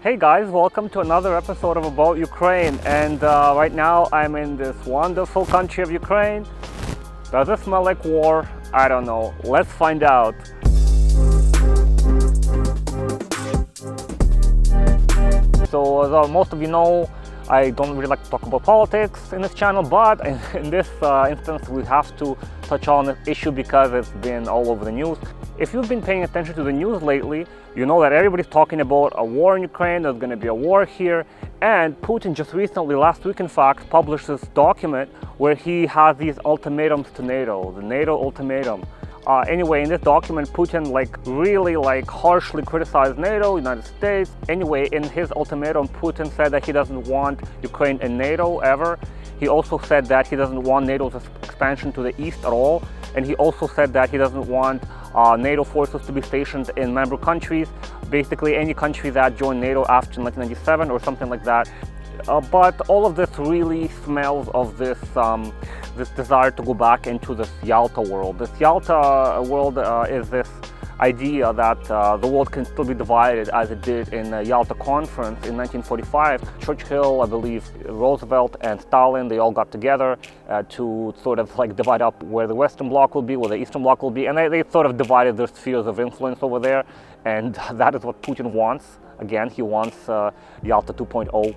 Hey guys, welcome to another episode of About Ukraine, and right now I'm in this wonderful country of Ukraine. Does it smell like war? I don't know. Let's find out. So as most of you know, I don't really like to talk about politics in this channel, but in this instance we have to touch on the issue because it's been all over the news. If you've been paying attention to the news lately, you know that everybody's talking about a war in Ukraine, there's going to be a war here, and Putin just recently, last week in fact, published this document where he has these ultimatums to NATO, the NATO ultimatum. Anyway, in this document, Putin really harshly criticized NATO, United States. Anyway, in his ultimatum, Putin said that he doesn't want Ukraine in NATO ever. He also said that he doesn't want NATO's expansion to the east at all. And he also said that he doesn't want NATO forces to be stationed in member countries, basically any country that joined NATO after 1997 or something like that. But all of this really smells of this desire to go back into this Yalta world. This Yalta world is this idea that the world can still be divided as it did in the Yalta Conference in 1945. Churchill, I believe, Roosevelt and Stalin, they all got together to sort of divide up where the Western Bloc will be, where the Eastern Bloc will be, and they sort of divided their spheres of influence over there, and that is what Putin wants. Again, he wants Yalta 2.0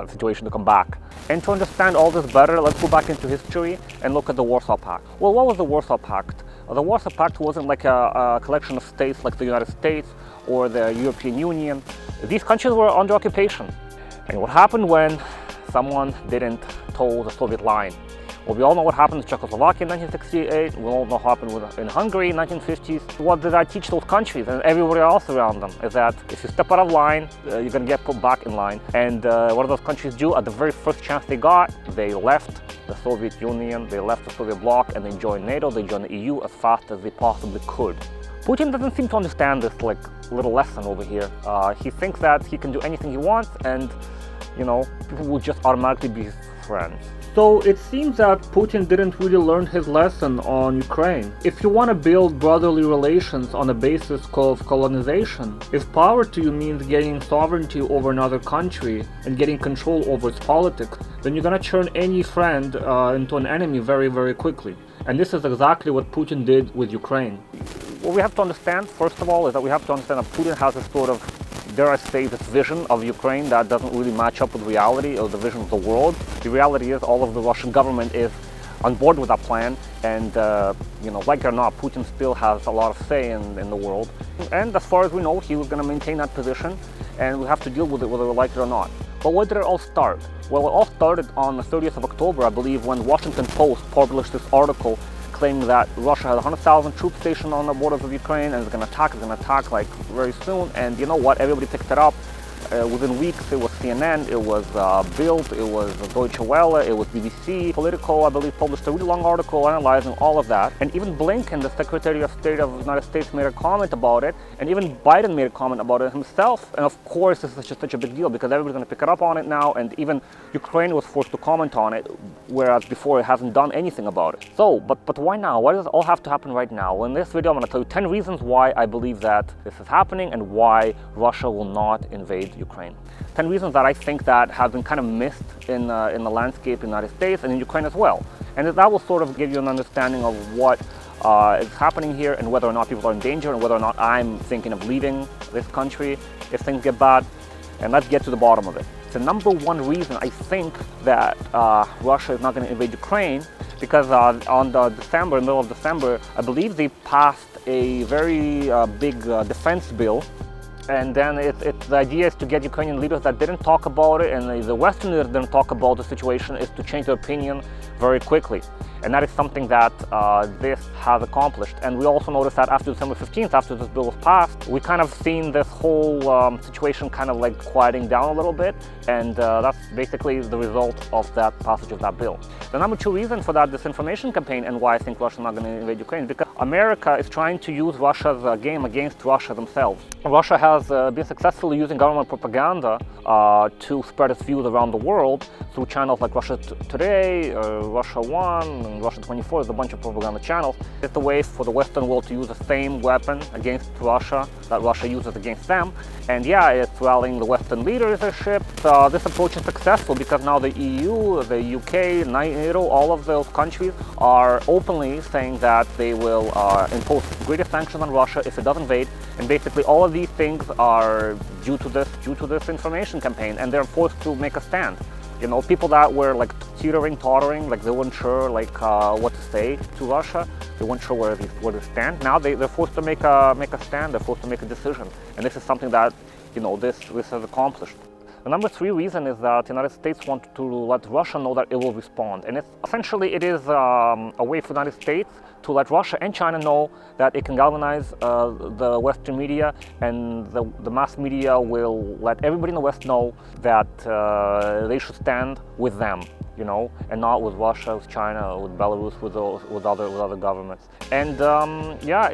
situation to come back. And to understand all this better, let's go back into history and look at the Warsaw Pact. Well, what was the Warsaw Pact? The Warsaw Pact wasn't like a collection of states like the United States or the European Union. These countries were under occupation. And what happened when someone didn't toe the Soviet line? Well, we all know what happened in Czechoslovakia in 1968. We all know what happened in Hungary in 1950s. What did I teach those countries and everybody else around them? Is that if you step out of line, you're going to get put back in line. And what did those countries do? At the very first chance they got, they left the Soviet Union, they left the Soviet bloc, and they joined NATO, they joined the EU as fast as they possibly could. Putin doesn't seem to understand this little lesson over here. He thinks that he can do anything he wants and, people will just automatically be his friends. So it seems that Putin didn't really learn his lesson on Ukraine. If you want to build brotherly relations on the basis of colonization, if power to you means getting sovereignty over another country and getting control over its politics, then you're going to turn any friend into an enemy very, very quickly. And this is exactly what Putin did with Ukraine. What we have to understand, first of all, is that we have to understand that Putin has a sort of, dare I say, this vision of Ukraine that doesn't really match up with reality or the vision of the world. The reality is all of the Russian government is on board with that plan, and like it or not, Putin still has a lot of say in the world. And as far as we know, he was going to maintain that position, and we have to deal with it whether we like it or not. But where did it all start? Well, it all started on the 30th of October, I believe, when Washington Post published this article claiming that Russia had 100,000 troops stationed on the borders of Ukraine and it's going to attack very soon. And you know what? Everybody picked it up. Within weeks, it was CNN, it was Bild, it was Deutsche Welle, it was BBC. Politico, I believe, published a really long article analyzing all of that. And even Blinken, the Secretary of State of the United States, made a comment about it. And even Biden made a comment about it himself. And of course, this is just such a big deal because everybody's going to pick it up on it now. And even Ukraine was forced to comment on it, whereas before it hasn't done anything about it. So, but why now? Why does it all have to happen right now? Well, in this video, I'm going to tell you 10 reasons why I believe that this is happening and why Russia will not invade Ukraine. 10 reasons that I think that have been kind of missed in the landscape in the United States and in Ukraine as well. And that will sort of give you an understanding of what is happening here and whether or not people are in danger and whether or not I'm thinking of leaving this country if things get bad. And let's get to the bottom of it. The number one reason I think that Russia is not going to invade Ukraine because on the middle of December, I believe they passed a very big defense bill. And then the idea is to get Ukrainian leaders that didn't talk about it and the Western leaders didn't talk about the situation is to change their opinion very quickly. And that is something that this has accomplished. And we also noticed that after December 15th, after this bill was passed, we kind of seen this whole situation kind of quieting down a little bit. And that's basically the result of that passage of that bill. The number two reason for that disinformation campaign and why I think Russia is not going to invade Ukraine is because America is trying to use Russia's game against Russia themselves. Russia has been successfully using government propaganda to spread its views around the world through channels like Russia Today, Russia 1 and Russia 24 is a bunch of propaganda channels. It's a way for the Western world to use the same weapon against Russia that Russia uses against them. And yeah, it's rallying the Western leadership. This approach is successful because now the EU, the UK, NATO, all of those countries are openly saying that they will impose greater sanctions on Russia if it does invade. And basically all of these things are due to this information campaign, and they're forced to make a stand. You know, people that were like tottering, like they weren't sure like what to say to Russia, they weren't sure where they stand. Now they're forced to make a stand, they're forced to make a decision, and this is something that, you know, this has accomplished. The number 3 reason is that the United States wants to let Russia know that it will respond, and it is a way for the United States to let Russia and China know that it can galvanize the Western media, and the mass media will let everybody in the West know that they should stand with them, you know, and not with Russia, with China, with Belarus, with other governments. And yeah,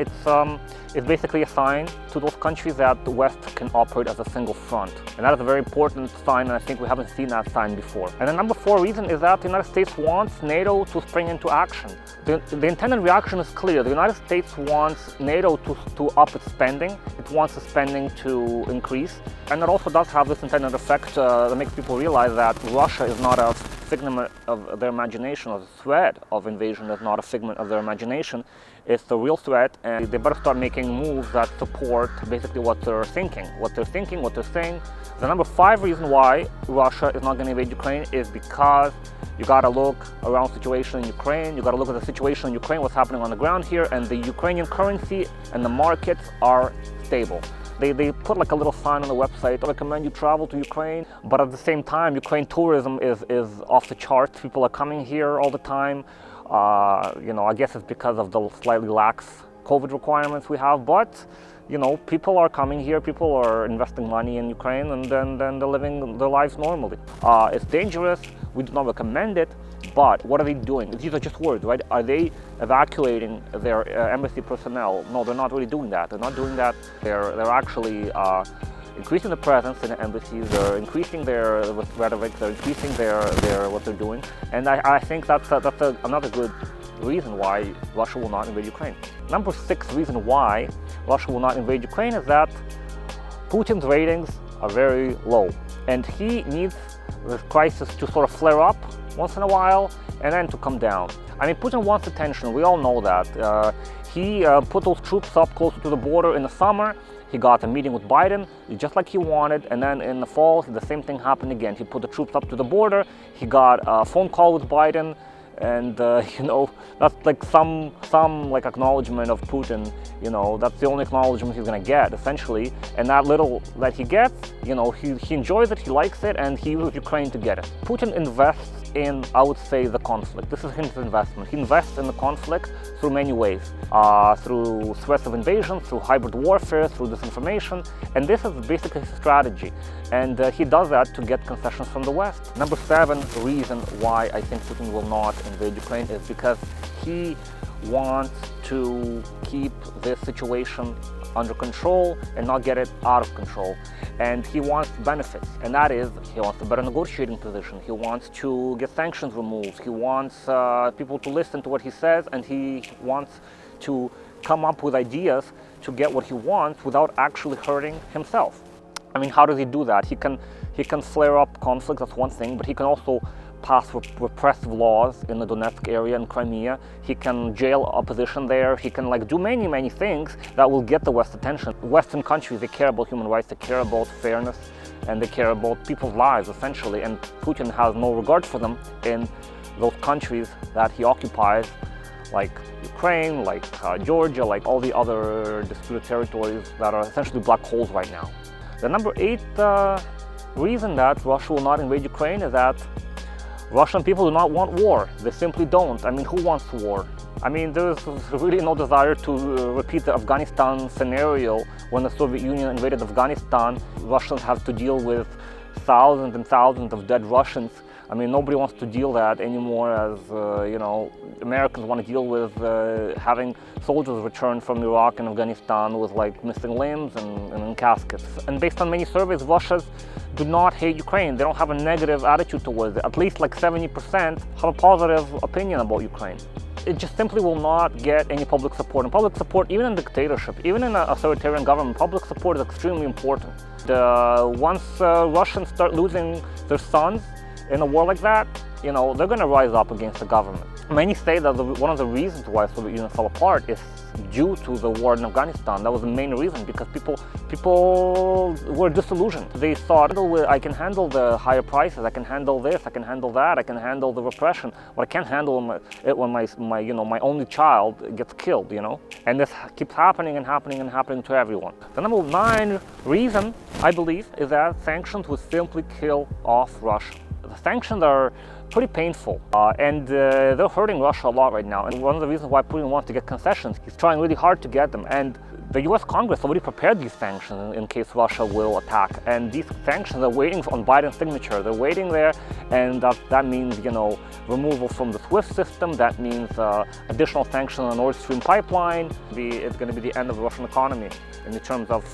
it's basically a sign to those countries that the West can operate as a single front, and that is a very important sign, and I think we haven't seen that sign before. And the number 4 reason is that the United States wants NATO to spring into action. The intended reaction is clear. The United States wants NATO to up its spending. It wants the spending to increase, and it also does have this intended effect that makes people realize that Russia is not a figment of their imagination, or the threat of invasion is not a figment of their imagination. It's the real threat, and they better start making moves that support basically what they're thinking, what they're saying. The number 5 reason why Russia is not going to invade Ukraine is because you got to look around the situation in Ukraine, you got to look at the situation in Ukraine, what's happening on the ground here, and the Ukrainian currency and the markets are stable. They put like a little sign on the website, I recommend you travel to Ukraine, but at the same time, Ukraine tourism is off the charts. People are coming here all the time. You know, I guess it's because of the slightly lax COVID requirements we have, but you know, people are coming here, people are investing money in Ukraine, and then they're living their lives normally. It's dangerous, we do not recommend it, but what are they doing? These are just words, right? Are they evacuating their embassy personnel? No, they're not really doing that. They're not doing that. They're actually increasing the presence in the embassies, they're increasing their rhetoric, they're increasing their what they're doing, and I think that's another good reason why Russia will not invade Ukraine. Number 6 reason why Russia will not invade Ukraine is that Putin's ratings are very low, and he needs this crisis to sort of flare up once in a while and then to come down. I mean, Putin wants attention, we all know that. He put those troops up closer to the border in the summer. He got a meeting with Biden, just like he wanted, and then in the fall, the same thing happened again. He put the troops up to the border, he got a phone call with Biden, and you know, that's like some like acknowledgement of Putin. You know, that's the only acknowledgement he's gonna get, essentially. And that little that he gets, you know, he enjoys it, he likes it, and he uses Ukraine to get it. Putin invests in, I would say, the conflict. This is his investment. He invests in the conflict through many ways, through threats of invasion, through hybrid warfare, through disinformation, and this is basically his strategy. And he does that to get concessions from the West. Number 7 reason why I think Putin will not invade Ukraine is because he wants to keep this situation under control and not get it out of control. And he wants benefits, and that is, he wants a better negotiating position. He wants to get sanctions removed. He wants people to listen to what he says, and he wants to come up with ideas to get what he wants without actually hurting himself. I mean, how does he do that? He can flare up conflict, that's one thing, but he can also pass repressive laws in the Donetsk area and Crimea. He can jail opposition there. He can do many things that will get the West attention. Western countries, they care about human rights, they care about fairness, and they care about people's lives, essentially. And Putin has no regard for them in those countries that he occupies, like Ukraine, like Georgia, like all the other disputed territories that are essentially black holes right now. The number 8 reason that Russia will not invade Ukraine is that Russian people do not want war. They simply don't. I mean, who wants war? I mean, there's really no desire to repeat the Afghanistan scenario when the Soviet Union invaded Afghanistan. Russians have to deal with thousands and thousands of dead Russians I mean, nobody wants to deal that anymore, as Americans want to deal with having soldiers return from Iraq and Afghanistan with like missing limbs and in caskets. And based on many surveys, Russians do not hate Ukraine. They don't have a negative attitude towards it. At least like 70% have a positive opinion about Ukraine. It just simply will not get any public support. And public support, even in dictatorship, even in an authoritarian government, public support is extremely important. Once Russians start losing their sons in a war like that, they're going to rise up against the government. Many say that one of the reasons why the Soviet Union fell apart is due to the war in Afghanistan. That was the main reason, because people were disillusioned. They thought, I can handle the higher prices, I can handle this, I can handle that, I can handle the repression, but I can't handle it when my only child gets killed, And this keeps happening and happening and happening to everyone. The number 9 reason, I believe, is that sanctions would simply kill off Russia. The sanctions are pretty painful, and they're hurting Russia a lot right now. And one of the reasons why Putin wants to get concessions, he's trying really hard to get them. And the US Congress already prepared these sanctions in case Russia will attack. And these sanctions are waiting on Biden's signature. They're waiting there, and that means, removal from the SWIFT system. That means additional sanctions on the Nord Stream pipeline. It's going to be the end of the Russian economy. In terms of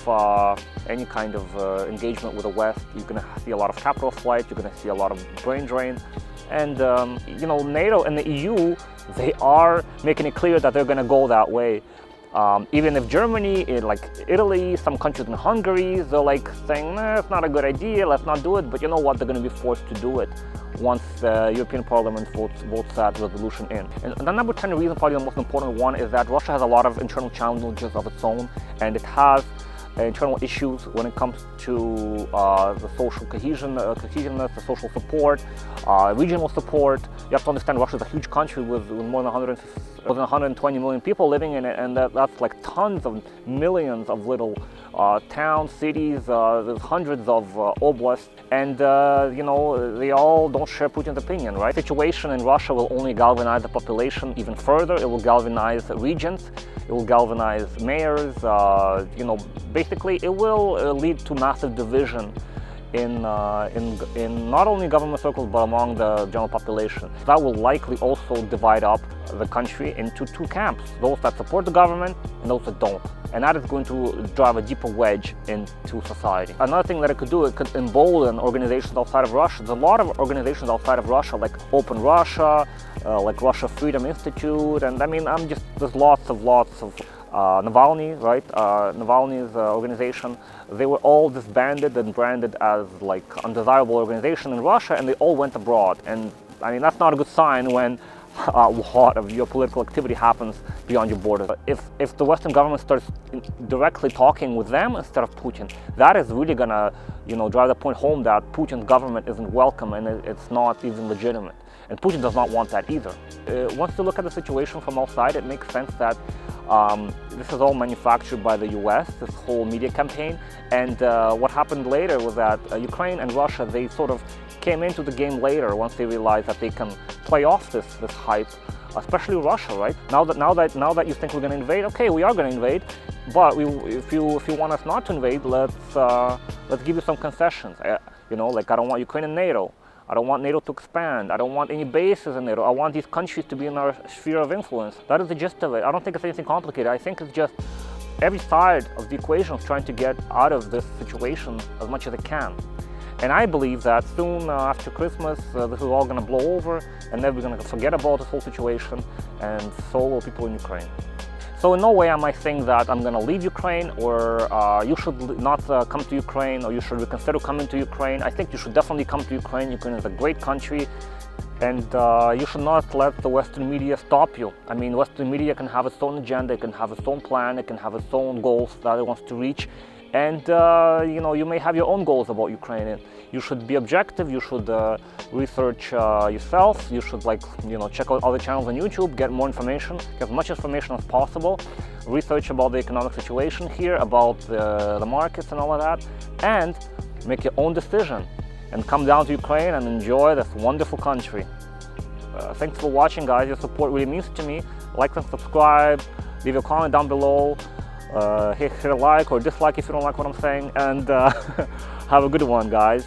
any kind of engagement with the West, you're going to see a lot of capital flight, you're going to see a lot of brain drain. And NATO and the EU, they are making it clear that they're going to go that way. Even if Germany, like Italy, some countries in Hungary, they're like saying, it's not a good idea, let's not do it. But you know what? They're going to be forced to do it once the European Parliament votes that resolution in. And the number 10 reason, probably the most important one, is that Russia has a lot of internal challenges of its own, and it has internal issues when it comes to the social cohesiveness, the social support, regional support. You have to understand Russia is a huge country with more than 120 million people living in it, and that's like tons of millions of little towns, cities, there's hundreds of oblasts, and they all don't share Putin's opinion, right? The situation in Russia will only galvanize the population even further. It will galvanize regions, it will galvanize mayors, basically it will lead to massive division in not only government circles but among the general population. That will likely also divide up the country into 2 camps, those that support the government and those that don't. And that is going to drive a deeper wedge into society. Another thing that it could do, it could embolden organizations outside of Russia. There's a lot of organizations outside of Russia, like Open Russia, like Russia Freedom Institute, and I mean, there's lots of Navalny, right? Navalny's organization. They were all disbanded and branded as like undesirable organization in Russia, and they all went abroad. And I mean, that's not a good sign when a lot of your political activity happens beyond your borders. If the Western government starts directly talking with them instead of Putin, that is really gonna, drive the point home that Putin's government isn't welcome and it's not even legitimate. And Putin does not want that either. Once you look at the situation from outside, it makes sense that this is all manufactured by the US, this whole media campaign. And what happened later was that Ukraine and Russia, they sort of came into the game later once they realized that they can play off this hype, especially Russia, right? Now that you think we're going to invade, okay, we are going to invade, but if you want us not to invade, let's give you some concessions. Like I don't want Ukraine in NATO. I don't want NATO to expand. I don't want any bases in NATO. I want these countries to be in our sphere of influence. That is the gist of it. I don't think it's anything complicated. I think it's just every side of the equation is trying to get out of this situation as much as it can. And I believe that soon after Christmas, this is all going to blow over, and then we're going to forget about this whole situation, and so will people in Ukraine. So in no way am I saying that I'm going to leave Ukraine, or you should not come to Ukraine, or you should reconsider coming to Ukraine. I think you should definitely come to Ukraine. Ukraine is a great country, and you should not let the Western media stop you. I mean, Western media can have its own agenda, it can have its own plan, it can have its own goals that it wants to reach. And you may have your own goals about Ukraine. And you should be objective. You should research yourself. You should check out other channels on YouTube, get more information, get as much information as possible. Research about the economic situation here, about the markets and all of that, and make your own decision. And come down to Ukraine and enjoy this wonderful country. Thanks for watching, guys. Your support really means to me. Like and subscribe. Leave a comment down below. Hit a like or dislike if you don't like what I'm saying, and have a good one, guys.